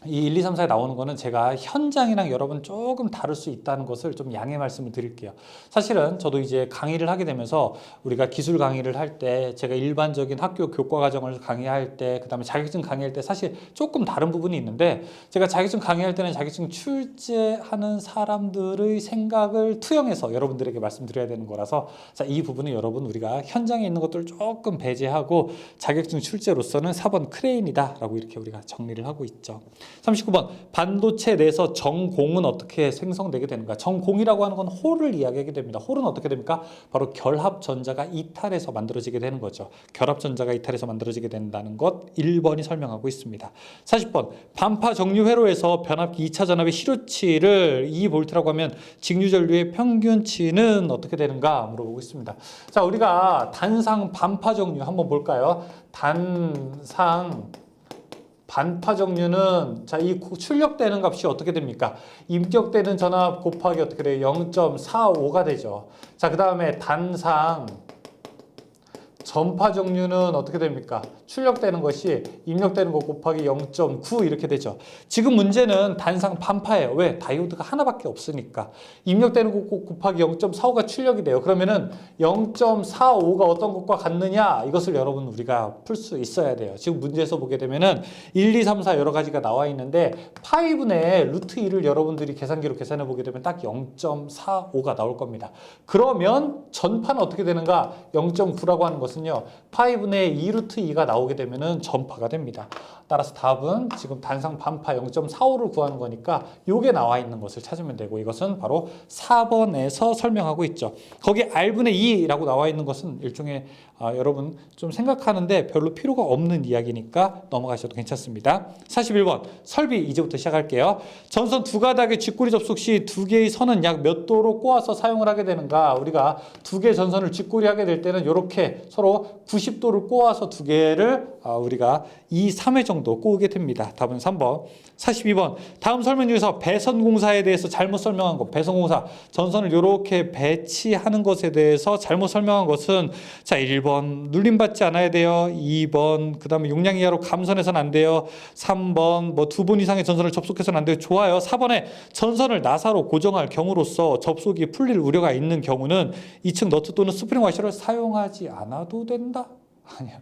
이 1, 2, 3, 4에 나오는 거는 제가 현장이랑 여러분 조금 다를 수 있다는 것을 좀 양해 말씀을 드릴게요. 사실은 저도 이제 강의를 하게 되면서 우리가 기술 강의를 할 때 제가 일반적인 학교 교과 과정을 강의할 때 그다음에 자격증 강의할 때 사실 조금 다른 부분이 있는데 제가 자격증 강의할 때는 자격증 출제하는 사람들의 생각을 투영해서 여러분들에게 말씀드려야 되는 거라서 자, 이 부분은 여러분 우리가 현장에 있는 것들을 조금 배제하고 자격증 출제로서는 4번 크레인이다 라고 이렇게 우리가 정리를 하고 있죠. 39번 반도체 내에서 정공은 어떻게 생성되게 되는가? 정공이라고 하는 건 홀을 이야기하게 됩니다. 홀은 어떻게 됩니까? 바로 결합전자가 이탈해서 만들어지게 되는 거죠. 결합전자가 이탈해서 만들어지게 된다는 것 1번이 설명하고 있습니다. 40번 반파 정류 회로에서 변압기 2차 전압의 실효치를 2V라고 하면 직류전류의 평균치는 어떻게 되는가 물어보고 있습니다. 자, 우리가 단상 반파 정류 한번 볼까요? 단상 반파 정류는 자, 이 출력되는 값이 어떻게 됩니까? 입력되는 전압 곱하기 어떻게 돼요? 0.45가 되죠. 자, 그 다음에 단상 전파 정류는 어떻게 됩니까? 출력되는 것이 입력되는 것 곱하기 0.9 이렇게 되죠. 지금 문제는 단상 반파예요. 왜? 다이오드가 하나밖에 없으니까. 입력되는 것 곱하기 0.45가 출력이 돼요. 그러면은 0.45가 어떤 것과 같느냐? 이것을 여러분 우리가 풀 수 있어야 돼요. 지금 문제에서 보게 되면은 1, 2, 3, 4 여러 가지가 나와 있는데 파이분의 루트 2를 여러분들이 계산기로 계산해 보게 되면 딱 0.45가 나올 겁니다. 그러면 전파는 어떻게 되는가? 0.9라고 하는 것은요. 파이분의 2 루트 2가 나오게 되면은 전파가 됩니다. 따라서 답은 지금 단상 반파 0.45를 구하는 거니까 요게 나와 있는 것을 찾으면 되고 이것은 바로 4번에서 설명하고 있죠. 거기 R분의 2라고 나와 있는 것은 일종의 여러분 좀 생각하는데 별로 필요가 없는 이야기니까 넘어가셔도 괜찮습니다. 41번 설비 이제부터 시작할게요. 전선 두 가닥의 쥐꼬리 접속 시 두 개의 선은 약 몇 도로 꼬아서 사용을 하게 되는가? 우리가 두 개의 전선을 쥐꼬리 하게 될 때는 이렇게 서로 서로 90도를 꼬아서 두 개를 우리가 2, 3회 정도 꼬우게 됩니다. 답은 3번. 42번. 다음 설명 중에서 배선공사에 대해서 잘못 설명한 것. 배선공사. 전선을 이렇게 배치하는 것에 대해서 잘못 설명한 것은 자, 1번 눌림받지 않아야 돼요. 2번 그 다음에 용량 이하로 감선해서는 안 돼요. 3번 뭐 2번 이상의 전선을 접속해서는 안 돼요. 좋아요. 4번에 전선을 나사로 고정할 경우로서 접속이 풀릴 우려가 있는 경우는 2층 너트 또는 스프링 와셔를 사용하지 않아도 된다. 아니야.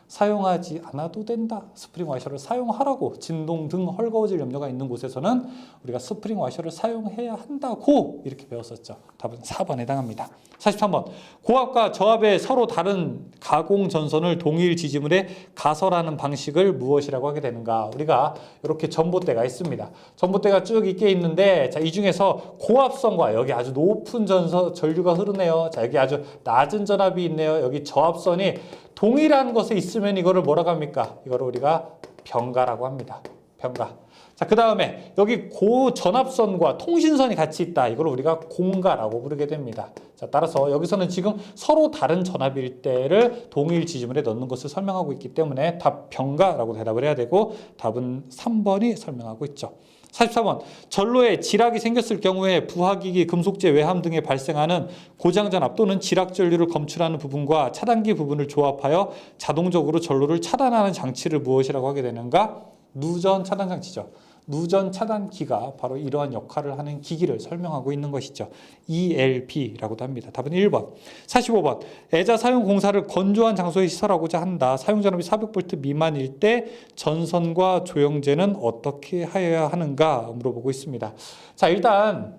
사용하지 않아도 된다. 스프링 와셔를 사용하라고. 진동 등 헐거워질 염려가 있는 곳에서는 우리가 스프링 와셔를 사용해야 한다고 이렇게 배웠었죠. 답은 4번에 해당합니다. 43번. 고압과 저압의 서로 다른 가공 전선을 동일 지지물에 가설하는 방식을 무엇이라고 하게 되는가? 우리가 이렇게 전봇대가 있습니다. 전봇대가 쭉 있게 있는데 자, 이 중에서 고압선과 여기 아주 높은 전류가 흐르네요. 자, 여기 아주 낮은 전압이 있네요. 여기 저압선이 동일한 것에 있으면 이거를 뭐라고 합니까? 이거를 우리가 병가라고 합니다. 병가. 자, 그 다음에 여기 고전압선과 통신선이 같이 있다. 이걸 우리가 공가라고 부르게 됩니다. 자, 따라서 여기서는 지금 서로 다른 전압일 때를 동일 지지물에 넣는 것을 설명하고 있기 때문에 답 병가라고 대답을 해야 되고 답은 3번이 설명하고 있죠. 44번. 전로에 지락이 생겼을 경우에 부하기기, 금속재, 외함 등에 발생하는 고장전압 또는 지락전류를 검출하는 부분과 차단기 부분을 조합하여 자동적으로 전로를 차단하는 장치를 무엇이라고 하게 되는가? 누전 차단 장치죠. 누전 차단기가 바로 이러한 역할을 하는 기기를 설명하고 있는 것이죠. ELP라고도 합니다. 답은 1번. 45번. 애자 사용 공사를 건조한 장소에 시설하고자 한다. 사용 전압이 400V 미만일 때 전선과 조영제는 어떻게 하여야 하는가 물어보고 있습니다. 자, 일단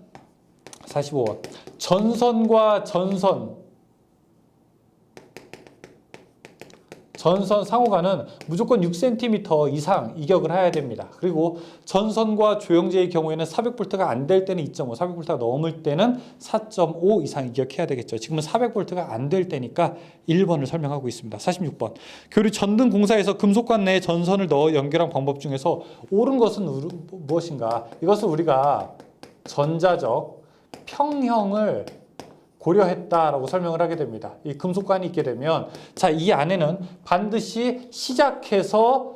45번. 전선과 전선 상호간은 무조건 6cm 이상 이격을 해야 됩니다. 그리고 전선과 조영제의 경우에는 400V가 안 될 때는 2.5, 400V가 넘을 때는 4.5 이상 이격해야 되겠죠. 지금은 400V가 안 될 때니까 1번을 설명하고 있습니다. 46번. 교류 전등 공사에서 금속관 내에 전선을 넣어 연결한 방법 중에서 옳은 것은 무엇인가? 이것을 우리가 전자적 평형을 고려했다라고 설명을 하게 됩니다. 이 금속관이 있게 되면 자, 이 안에는 반드시 시작해서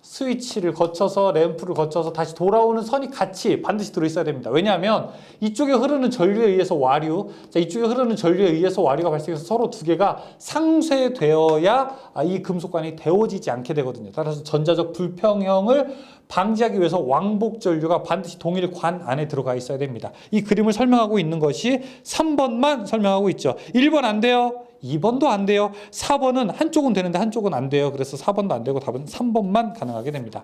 스위치를 거쳐서 램프를 거쳐서 다시 돌아오는 선이 같이 반드시 들어있어야 됩니다. 왜냐하면 이쪽에 흐르는 전류에 의해서 와류, 자, 이쪽에 흐르는 전류에 의해서 와류가 발생해서 서로 두 개가 상쇄되어야 이 금속관이 데워지지 않게 되거든요. 따라서 전자적 불평형을 방지하기 위해서 왕복 전류가 반드시 동일 관 안에 들어가 있어야 됩니다. 이 그림을 설명하고 있는 것이 3번만 설명하고 있죠. 1번 안 돼요. 2번도 안 돼요. 4번은 한쪽은 되는데 한쪽은 안 돼요. 그래서 4번도 안 되고 답은 3번만 가능하게 됩니다.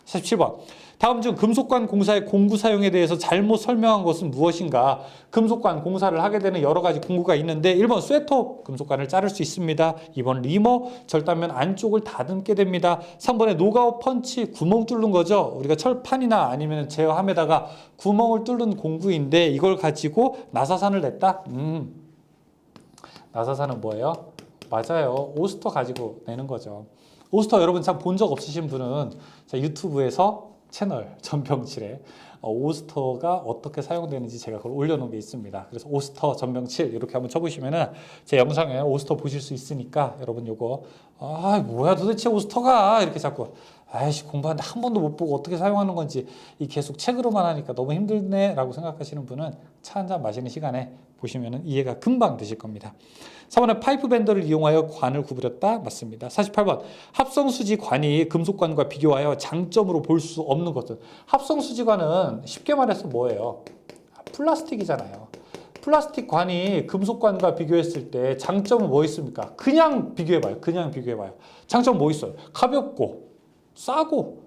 47번. 다음 중 금속관 공사의 공구 사용에 대해서 잘못 설명한 것은 무엇인가? 금속관 공사를 하게 되는 여러 가지 공구가 있는데 1번 쇠톱, 금속관을 자를 수 있습니다. 2번 리머, 절단면 안쪽을 다듬게 됩니다. 3번에 노가웃 펀치, 구멍 뚫는 거죠. 우리가 철판이나 아니면 제어함에다가 구멍을 뚫는 공구인데 이걸 가지고 나사산을 냈다? 나사산은 뭐예요? 맞아요. 오스터 가지고 내는 거죠. 오스터 여러분 참 본 적 없으신 분은 유튜브에서 채널 전병칠에 오스터가 어떻게 사용되는지 제가 그걸 올려놓은 게 있습니다. 그래서 오스터 전병칠 이렇게 한번 쳐보시면은 제 영상에 오스터 보실 수 있으니까 여러분 요거 뭐야 도대체 오스터가 이렇게 자꾸 아이씨 공부하는데 한 번도 못 보고 어떻게 사용하는 건지 이 계속 책으로만 하니까 너무 힘들네 라고 생각하시는 분은 차 한잔 마시는 시간에 보시면은 이해가 금방 되실 겁니다. 4번에 파이프 밴더를 이용하여 관을 구부렸다. 맞습니다. 48번. 합성수지 관이 금속관과 비교하여 장점으로 볼 수 없는 것은 합성수지관은 쉽게 말해서 뭐예요? 플라스틱이잖아요. 플라스틱 관이 금속관과 비교했을 때 장점은 뭐 있습니까? 그냥 비교해봐요. 장점 뭐 있어요? 가볍고 싸고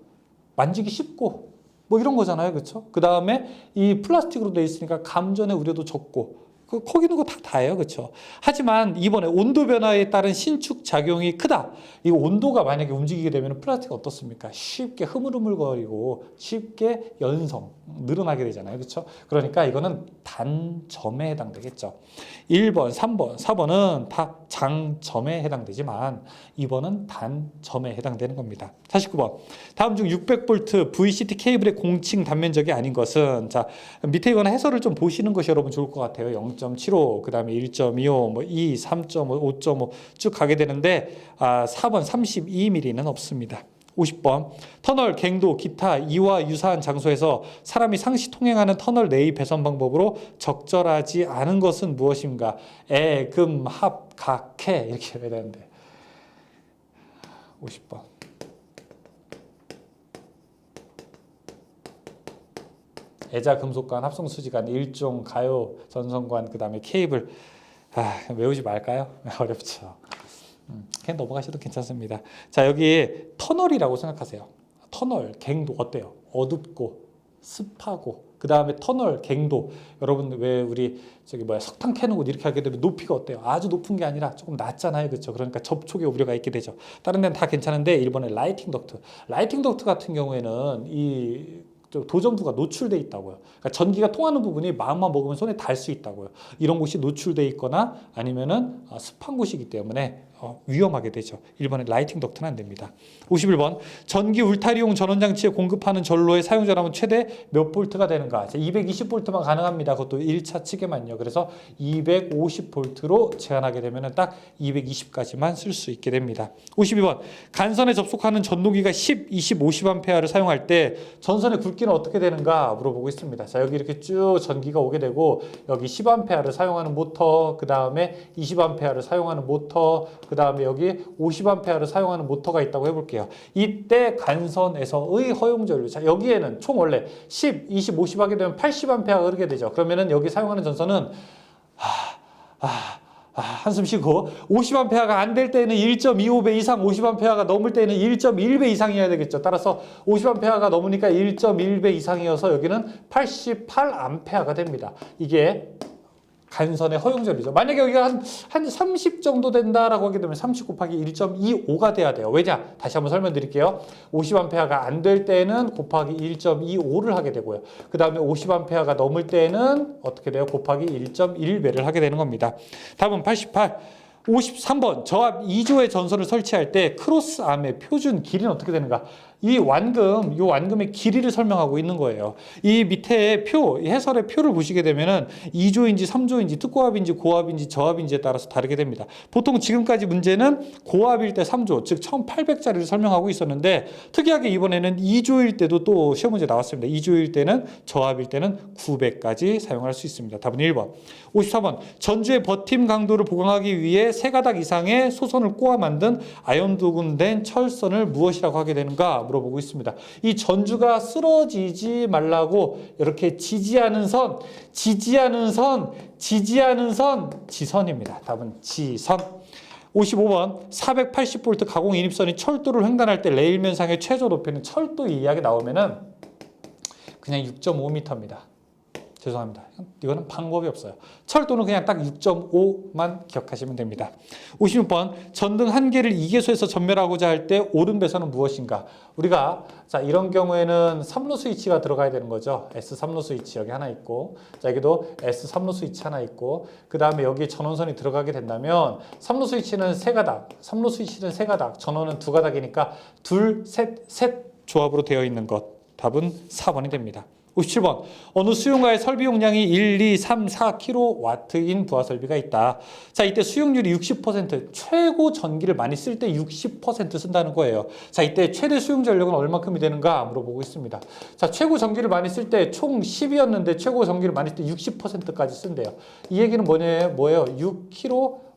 만지기 쉽고 뭐 이런 거잖아요. 그렇죠? 그 다음에 이 플라스틱으로 되어 있으니까 감전의 우려도 적고 거기 있는 거 다예요. 그렇죠? 하지만 이번에 온도 변화에 따른 신축 작용이 크다. 이 온도가 만약에 움직이게 되면 플라스틱이 어떻습니까? 쉽게 흐물흐물거리고 쉽게 늘어나게 되잖아요. 그렇죠? 그러니까 이거는 단점에 해당되겠죠. 1번, 3번, 4번은 다 장점에 해당되지만 2번은 단점에 해당되는 겁니다. 49번. 다음 중 600V VCT 케이블의 공칭 단면적이 아닌 것은 자, 밑에 이거는 해설을 좀 보시는 것이 여러분 좋을 것 같아요. 0.75, 그 다음에 1.25, 뭐 2, 3.5, 5.5 쭉 가게 되는데 4번 32mm는 없습니다. 50번 터널, 갱도, 기타 이와 유사한 장소에서 사람이 상시 통행하는 터널 내의 배선 방법으로 적절하지 않은 것은 무엇인가? 애, 금, 합, 각, 해 이렇게 해야 되는데 50번 애자, 금속관, 합성수지관, 일종, 가요, 전선관, 그 다음에 케이블. 외우지 말까요? 어렵죠. 그냥 넘어가셔도 괜찮습니다. 자, 여기 터널이라고 생각하세요. 터널, 갱도 어때요? 어둡고 습하고 그 다음에 터널, 갱도. 여러분 왜 우리 석탄 캐는 곳 이렇게 하게 되면 높이가 어때요? 아주 높은 게 아니라 조금 낮잖아요, 그렇죠? 그러니까 접촉의 우려가 있게 되죠. 다른 데는 다 괜찮은데 일본의 라이팅 덕트. 라이팅 덕트 같은 경우에는 이 도전부가 노출돼 있다고요. 그러니까 전기가 통하는 부분이 마음만 먹으면 손에 닿을 수 있다고요. 이런 곳이 노출돼 있거나 아니면은 습한 곳이기 때문에 위험하게 되죠. 일본의 라이팅 덕트는 안 됩니다. 51번 전기 울타리용 전원장치에 공급하는 전로의 사용전압은 최대 몇 볼트가 되는가? 220볼트만 가능합니다. 그것도 1차 측에만요. 그래서 250볼트로 제한하게 되면 딱 220까지만 쓸 수 있게 됩니다. 52번 간선에 접속하는 전동기가 10, 20, 50A를 사용할 때 전선의 굵기는 어떻게 되는가 물어보고 있습니다. 자, 여기 이렇게 쭉 전기가 오게 되고 여기 10A를 사용하는 모터, 그 다음에 20A를 사용하는 모터, 그 다음에 여기 50A를 사용하는 모터가 있다고 해볼게요. 이때 간선에서의 허용 전류. 자, 여기에는 총 원래 10, 20, 50 하게 되면 80A가 흐르게 되죠. 그러면은 여기 사용하는 전선은 한숨 쉬고 50A가 안 될 때는 1.25배 이상, 50A가 넘을 때는 1.1배 이상이어야 되겠죠. 따라서 50A가 넘으니까 1.1배 이상이어서 여기는 88A가 됩니다. 이게 간선의 허용전류죠. 만약에 여기가 한 30 정도 된다라고 하게 되면 30 곱하기 1.25가 돼야 돼요. 왜냐? 다시 한번 설명드릴게요. 50A가 안 될 때는 곱하기 1.25를 하게 되고요. 그 다음에 50A가 넘을 때는 어떻게 돼요? 곱하기 1.1배를 하게 되는 겁니다. 답은 88. 53번 저압 2조의 전선을 설치할 때 크로스암의 표준 길이는 어떻게 되는가? 이 완금의 길이를 설명하고 있는 거예요. 이 밑에 이 해설의 표를 보시게 되면은 2조인지 3조인지 특고압인지 고압인지 저압인지에 따라서 다르게 됩니다. 보통 지금까지 문제는 고압일 때 3조, 즉 1800짜리를 설명하고 있었는데 특이하게 이번에는 2조일 때도 또 시험 문제 나왔습니다. 2조일 때는 저압일 때는 900까지 사용할 수 있습니다. 답은 1번. 54번 전주의 버팀 강도를 보강하기 위해 3가닥 이상의 소선을 꼬아 만든 아연도금된 철선을 무엇이라고 하게 되는가 물어보고 있습니다. 이 전주가 쓰러지지 말라고 이렇게 지지하는 선, 지선입니다. 답은 지선. 55번 480V 가공 인입선이 철도를 횡단할 때 레일면상의 최저 높이는 철도 이야기 나오면은 그냥 6.5m입니다. 죄송합니다. 이거는 방법이 없어요. 철도는 그냥 딱 6.5만 기억하시면 됩니다. 56번 전등 한 개를 2개소에서 전멸하고자 할 때 옳은 배선은 무엇인가? 우리가 자 이런 경우에는 3로 스위치가 들어가야 되는 거죠. S3로 스위치 여기 하나 있고 자 여기도 S3로 스위치 하나 있고 그 다음에 여기 전원선이 들어가게 된다면 3로 스위치는 3가닥 전원은 2가닥이니까 셋 조합으로 되어 있는 것. 답은 4번이 됩니다. 57번 어느 수용가의 설비 용량이 1, 2, 3, 4kW인 부하 설비가 있다. 자 이때 수용률이 60% 최고 전기를 많이 쓸 때 60% 쓴다는 거예요. 자 이때 최대 수용 전력은 얼마큼이 되는가 물어보고 있습니다. 자 최고 전기를 많이 쓸 때 총 10이었는데 최고 전기를 많이 쓸 때 60%까지 쓴대요. 이 얘기는 뭐예요?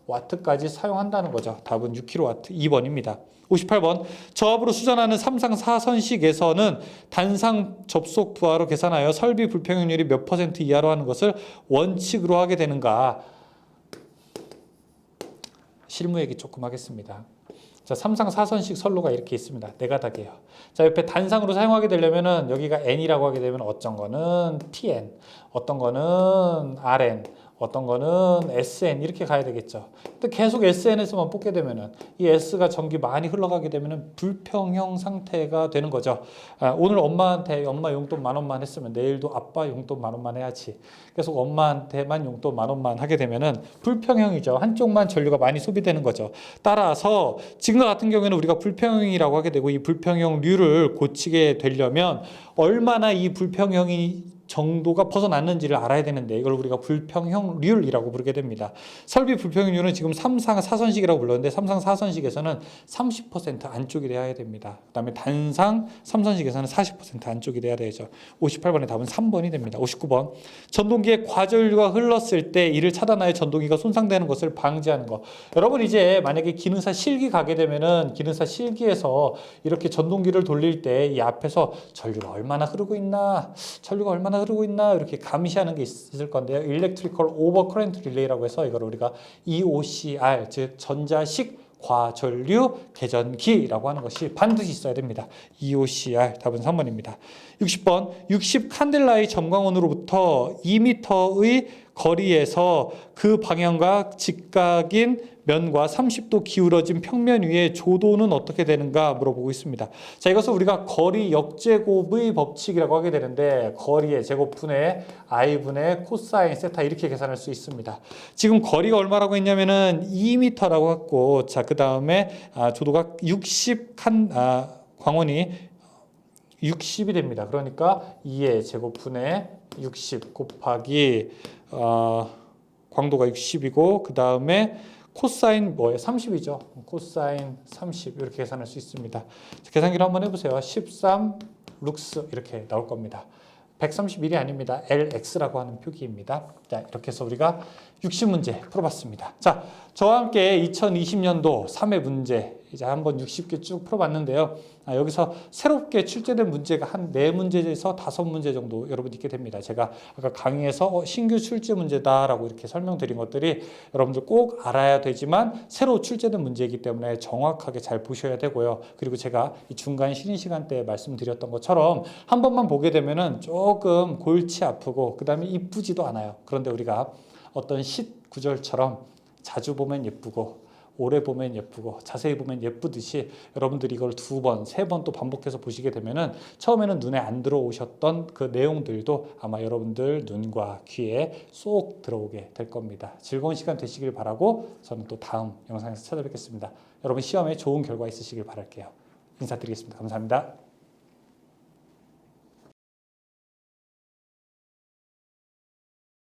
6kW까지 사용한다는 거죠. 답은 6kW 2번입니다. 58번 저압으로 수전하는 3상 4선식에서는 단상 접속 부하로 계산하여 설비 불평형률이 몇 % 이하로 하는 것을 원칙으로 하게 되는가? 실무 얘기 조금 하겠습니다. 자, 3상 4선식 선로가 이렇게 있습니다. 4가닥이에요. 자, 옆에 단상으로 사용하게 되려면은 여기가 N이라고 하게 되면 어떤 거는 TN, 어떤 거는 RN, 어떤 거는 SN 이렇게 가야 되겠죠. 근데 계속 SN에서만 뽑게 되면은 이 S가 전기 많이 흘러가게 되면은 불평형 상태가 되는 거죠. 오늘 엄마한테 엄마 용돈 10,000원만 했으면 내일도 아빠 용돈 10,000원만 해야지. 계속 엄마한테만 용돈 10,000원만 하게 되면은 불평형이죠. 한쪽만 전류가 많이 소비되는 거죠. 따라서 지금과 같은 경우에는 우리가 불평형이라고 하게 되고 이 불평형류를 고치게 되려면 얼마나 이 불평형이 정도가 벗어났는지를 알아야 되는데 이걸 우리가 불평형률이라고 부르게 됩니다. 설비 불평형률은 지금 3상 4선식이라고 불렀는데 3상 4선식에서는 30% 안쪽이 돼야 됩니다. 그 다음에 단상 3선식에서는 40% 안쪽이 돼야 되죠. 58번의 답은 3번이 됩니다. 59번 전동기에 과전류가 흘렀을 때 이를 차단하여 전동기가 손상되는 것을 방지하는 것. 여러분 이제 만약에 기능사 실기 가게 되면은 기능사 실기에서 이렇게 전동기를 돌릴 때 이 앞에서 전류가 얼마나 흐르고 있나 이렇게 감시하는 게 있을 건데요. Electrical Overcurrent Relay라고 해서 이걸 우리가 EOCR 즉 전자식 과전류 개전기라고 하는 것이 반드시 있어야 됩니다. EOCR 답은 3번입니다. 60번 60 칸델라의 점광원으로부터 2m의 거리에서 그 방향과 직각인 면과 30도 기울어진 평면 위에 조도는 어떻게 되는가 물어보고 있습니다. 자, 이것을 우리가 거리 역제곱의 법칙이라고 하게 되는데 거리의 제곱분의 i분의 코사인 세타 이렇게 계산할 수 있습니다. 지금 거리가 얼마라고 했냐면은 2m라고 했고 자, 그다음에 조도가 60 광원이 60이 됩니다. 그러니까 2의 제곱분의 60 곱하기 광도가 60이고 그 다음에 코사인 뭐예요? 30이죠. 코사인 30 이렇게 계산할 수 있습니다. 계산기를 한번 해보세요. 13 룩스 이렇게 나올 겁니다. 131이 아닙니다. LX라고 하는 표기입니다. 자, 이렇게 해서 우리가 60문제 풀어봤습니다. 자, 저와 함께 2020년도 3회 문제 이제 한번 60개 쭉 풀어봤는데요. 여기서 새롭게 출제된 문제가 한 4문제에서 5문제 정도 여러분 있게 됩니다. 제가 아까 강의에서 신규 출제 문제다라고 이렇게 설명드린 것들이 여러분들 꼭 알아야 되지만 새로 출제된 문제이기 때문에 정확하게 잘 보셔야 되고요. 그리고 제가 이 중간 쉬는 시간 때 말씀드렸던 것처럼 한 번만 보게 되면은 조금 골치 아프고 그 다음에 이쁘지도 않아요. 그런데 우리가 어떤 시 구절처럼 자주 보면 예쁘고 오래 보면 예쁘고 자세히 보면 예쁘듯이 여러분들이 이걸 2번, 3번 또 반복해서 보시게 되면은 처음에는 눈에 안 들어오셨던 그 내용들도 아마 여러분들 눈과 귀에 쏙 들어오게 될 겁니다. 즐거운 시간 되시길 바라고 저는 또 다음 영상에서 찾아뵙겠습니다. 여러분 시험에 좋은 결과 있으시길 바랄게요. 인사드리겠습니다. 감사합니다.